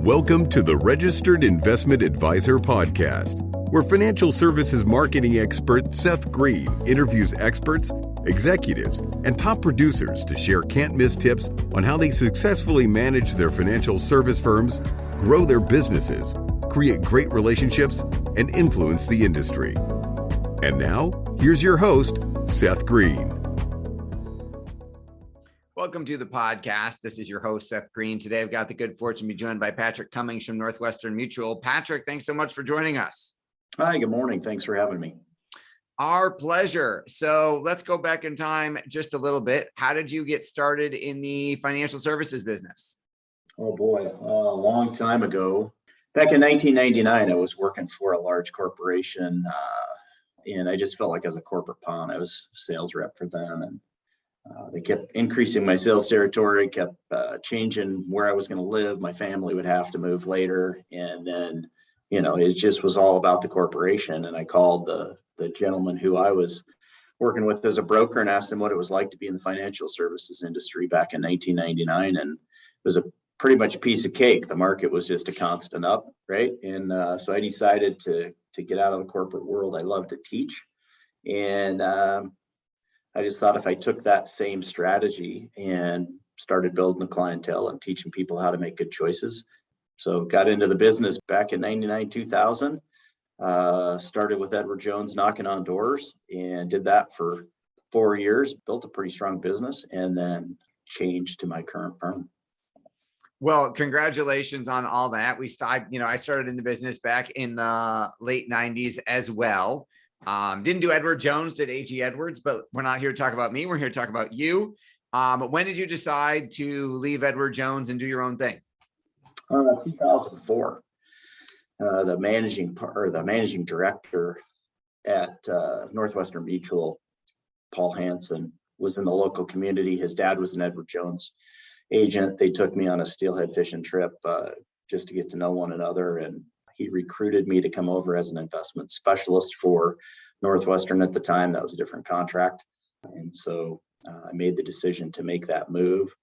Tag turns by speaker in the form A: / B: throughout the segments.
A: Welcome to the Registered Investment Advisor Podcast, where financial services marketing expert Seth Green interviews experts, executives, and top producers to share can't-miss tips on how they successfully manage their financial service firms, grow their businesses, create great relationships, and influence the industry. And now, here's your host, Seth Green.
B: Welcome to the podcast. This is your host, Seth Green. Today, I've got the good fortune to be joined by Patrick Cummings from Northwestern Mutual. Patrick, thanks so much for joining us.
C: Hi, good morning. Thanks for having me.
B: Our pleasure. So let's go back in time just a little bit. How did you get started in the financial services business?
C: Oh boy, a long time ago. Back in 1999, I was working for a large corporation, and I just felt like I was a corporate pawn. I was a sales rep for them, and they kept increasing my sales territory, kept changing where I was going to live. My family would have to move later. And then, it just was all about the corporation. And I called the gentleman who I was working with as a broker and asked him what it was like to be in the financial services industry back in 1999. And it was a pretty much a piece of cake. The market was just a constant up, right? And so I decided to get out of the corporate world. I love to teach. And I just thought if I took that same strategy and started building the clientele and teaching people how to make good choices. So got into the business back in 99, 2000, started with Edward Jones knocking on doors and did that for 4 years, built a pretty strong business, and then changed to my current firm.
B: Well, congratulations on all that. I started in the business back in the late 90s as well. Didn't do Edward Jones, did A.G. Edwards, but we're not here to talk about me. We're here to talk about you. When did you decide to leave Edward Jones and do your own thing?
C: 2004. The managing director at Northwestern Mutual, Paul Hansen, was in the local community. His dad was an Edward Jones agent. They took me on a steelhead fishing trip just to get to know one another, and he recruited me to come over as an investment specialist for Northwestern at the time. That was a different contract. And so I made the decision to make that move.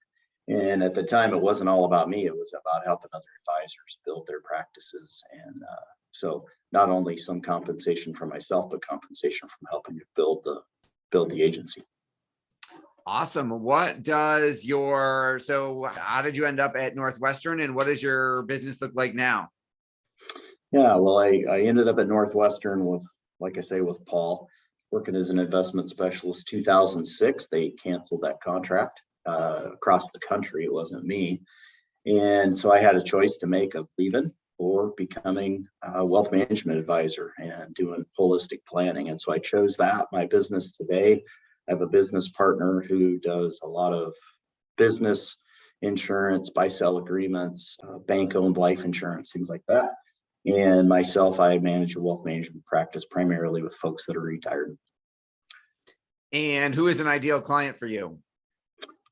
C: And at the time, it wasn't all about me. It was about helping other advisors build their practices. And so not only some compensation for myself, but compensation from helping to build the agency.
B: Awesome. How did you end up at Northwestern, and what does your business look like now?
C: Yeah, well, I ended up at Northwestern with Paul, working as an investment specialist. 2006, they canceled that contract across the country. It wasn't me. And so I had a choice to make of leaving or becoming a wealth management advisor and doing holistic planning. And so I chose that. My business today, I have a business partner who does a lot of business insurance, buy-sell agreements, bank-owned life insurance, things like that. And myself, I manage a wealth management practice primarily with folks that are retired.
B: And who is an ideal client for you?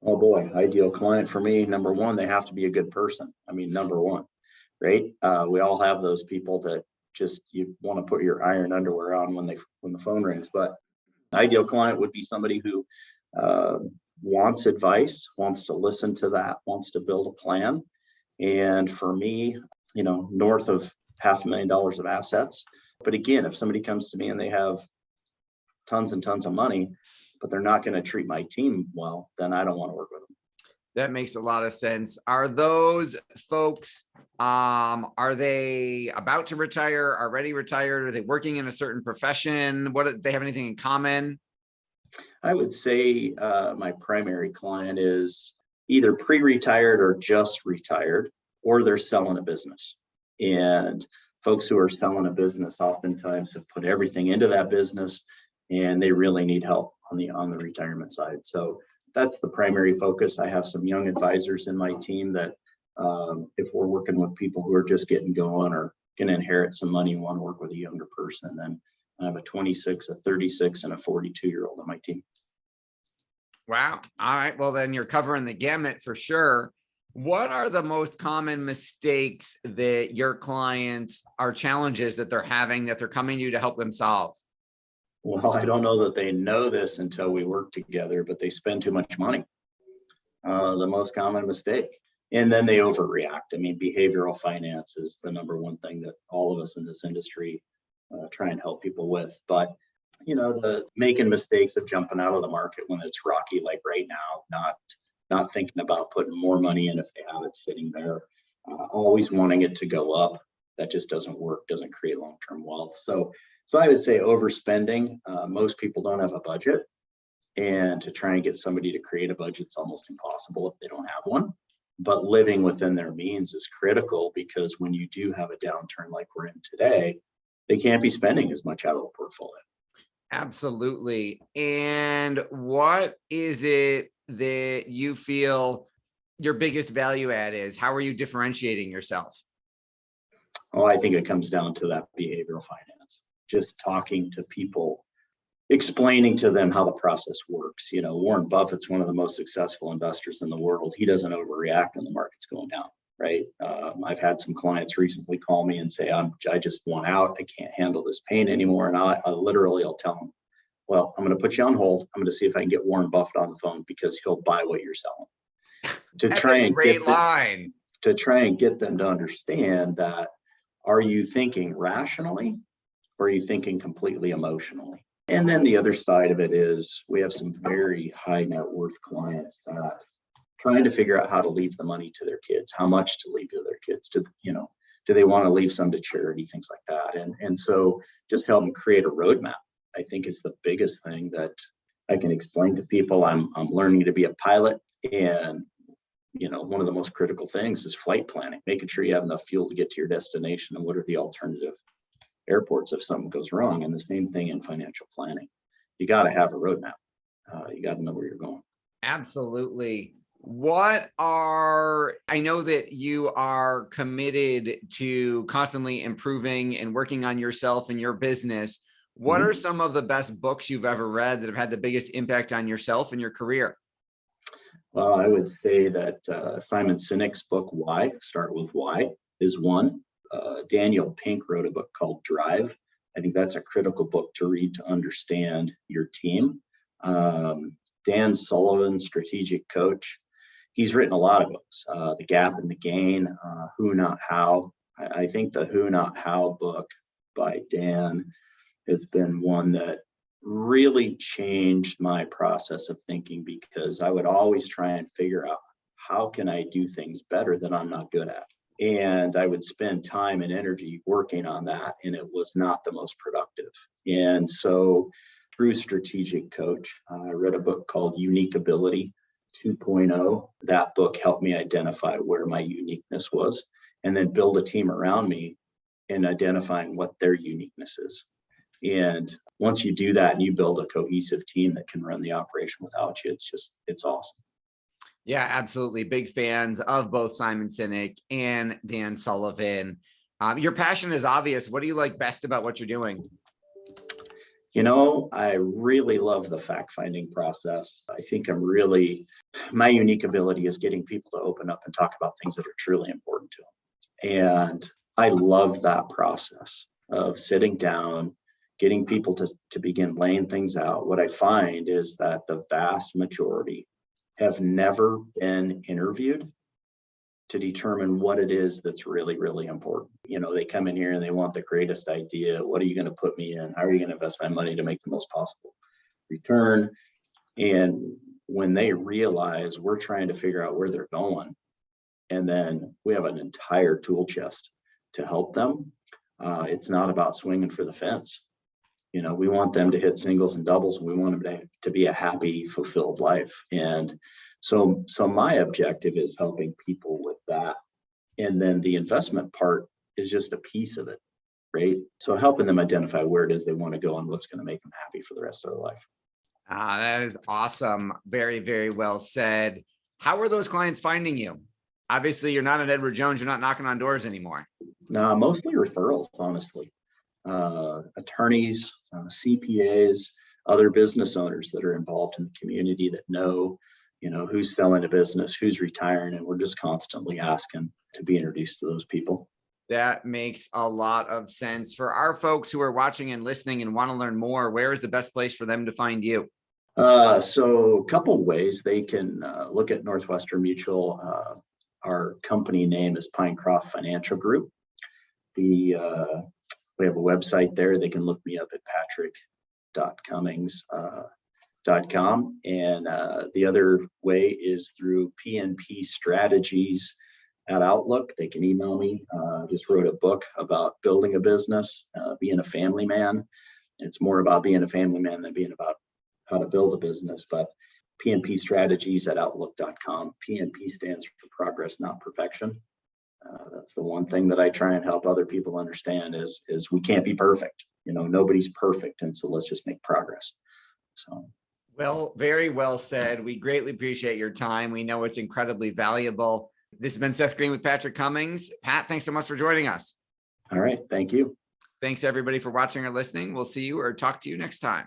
C: Oh boy, ideal client for me. Number one, they have to be a good person. Number one, right? We all have those people that just you want to put your iron underwear on when the phone rings. But ideal client would be somebody who wants advice, wants to listen to that, wants to build a plan. And for me, north of $500,000 of assets. But again, if somebody comes to me and they have tons and tons of money, but they're not going to treat my team well, then I don't want to work with them.
B: That makes a lot of sense. Are those folks, are they about to retire, already retired? Are they working in a certain profession? Do they have anything in common?
C: I would say my primary client is either pre-retired or just retired, or they're selling a business. And folks who are selling a business oftentimes have put everything into that business, and they really need help on the retirement side. So that's the primary focus. I have some young advisors in my team that if we're working with people who are just getting going or going to inherit some money and want to work with a younger person, then I have a 26, a 36, and a 42-year-old on my team.
B: Wow. All right. Well, then you're covering the gamut for sure. What are the most common mistakes that your clients are challenges that they're having that they're coming to you to help them solve?
C: Well, I don't know that they know this until we work together, but they spend too much money. The most common mistake. And then they overreact. I mean, behavioral finance is the number one thing that all of us in this industry try and help people with. But, the making mistakes of jumping out of the market when it's rocky, like right now, not thinking about putting more money in if they have it sitting there, always wanting it to go up. That just doesn't work, doesn't create long-term wealth. So I would say overspending. Most people don't have a budget. And to try and get somebody to create a budget is almost impossible if they don't have one. But living within their means is critical, because when you do have a downturn like we're in today, they can't be spending as much out of the portfolio.
B: Absolutely. And what is it that you feel your biggest value add is? How are you differentiating yourself?
C: Oh, I think it comes down to that behavioral finance, just talking to people, explaining to them how the process works. Warren Buffett's one of the most successful investors in the world. He doesn't overreact when the market's going down, right? I've had some clients recently call me and say, I just want out. I can't handle this pain anymore. And I'll tell them, well, I'm going to put you on hold. I'm going to see if I can get Warren Buffett on the phone, because he'll buy what you're selling.
B: That's a great line.
C: To try and get them to understand that, are you thinking rationally, or are you thinking completely emotionally? And then the other side of it is, we have some very high net worth clients that trying to figure out how to leave the money to their kids, how much to leave to their kids. Do they want to leave some to charity, things like that. And so just help them create a roadmap, I think, is the biggest thing that I can explain to people. I'm learning to be a pilot, and one of the most critical things is flight planning, making sure you have enough fuel to get to your destination, and what are the alternative airports if something goes wrong. And the same thing in financial planning. You got to have a roadmap. You got to know where you're going.
B: Absolutely. I know that you are committed to constantly improving and working on yourself and your business. What are some of the best books you've ever read that have had the biggest impact on yourself and your career?
C: Well, I would say that Simon Sinek's book, Why, Start With Why, is one. Daniel Pink wrote a book called Drive. I think that's a critical book to read to understand your team. Dan Sullivan, Strategic Coach, he's written a lot of books. The Gap and the Gain, Who Not How. I think the Who Not How book by Dan has been one that really changed my process of thinking, because I would always try and figure out, how can I do things better that I'm not good at? And I would spend time and energy working on that, and it was not the most productive. And so through Strategic Coach, I read a book called Unique Ability 2.0. That book helped me identify where my uniqueness was, and then build a team around me in identifying what their uniqueness is. And once you do that and you build a cohesive team that can run the operation without you, it's awesome.
B: Yeah, absolutely. Big fans of both Simon Sinek and Dan Sullivan. Your passion is obvious. What do you like best about what you're doing?
C: I really love the fact-finding process. I think my unique ability is getting people to open up and talk about things that are truly important to them. And I love that process of sitting down, getting people to begin laying things out. What I find is that the vast majority have never been interviewed to determine what it is that's really, really important. They come in here and they want the greatest idea. What are you going to put me in? How are you going to invest my money to make the most possible return? And when they realize we're trying to figure out where they're going, and then we have an entire tool chest to help them, it's not about swinging for the fence. We want them to hit singles and doubles, and we want them to be a happy, fulfilled life. And so my objective is helping people with that. And then the investment part is just a piece of it, right? So helping them identify where it is they want to go and what's going to make them happy for the rest of their life.
B: That is awesome. Very, very well said. How are those clients finding you? Obviously, you're not at Edward Jones. You're not knocking on doors anymore.
C: No, mostly referrals, honestly. Attorneys, CPAs, other business owners that are involved in the community that know, who's selling a business, who's retiring, and we're just constantly asking to be introduced to those people.
B: That makes a lot of sense. For our folks who are watching and listening and want to learn more, where is the best place for them to find you?
C: So a couple ways. They can look at Northwestern Mutual our company name is Pinecroft Financial Group. We have a website there. They can look me up at patrick.cummings.com. And the other way is through PNP Strategies at Outlook. They can email me. Just wrote a book about building a business, being a family man. It's more about being a family man than being about how to build a business, but PNP Strategies at Outlook.com. PNP stands for progress, not perfection. That's the one thing that I try and help other people understand is we can't be perfect. Nobody's perfect. And so let's just make progress. So.
B: Well, very well said. We greatly appreciate your time. We know it's incredibly valuable. This has been Seth Green with Patrick Cummings. Pat, thanks so much for joining us.
C: All right. Thank you.
B: Thanks everybody for watching or listening. We'll see you or talk to you next time.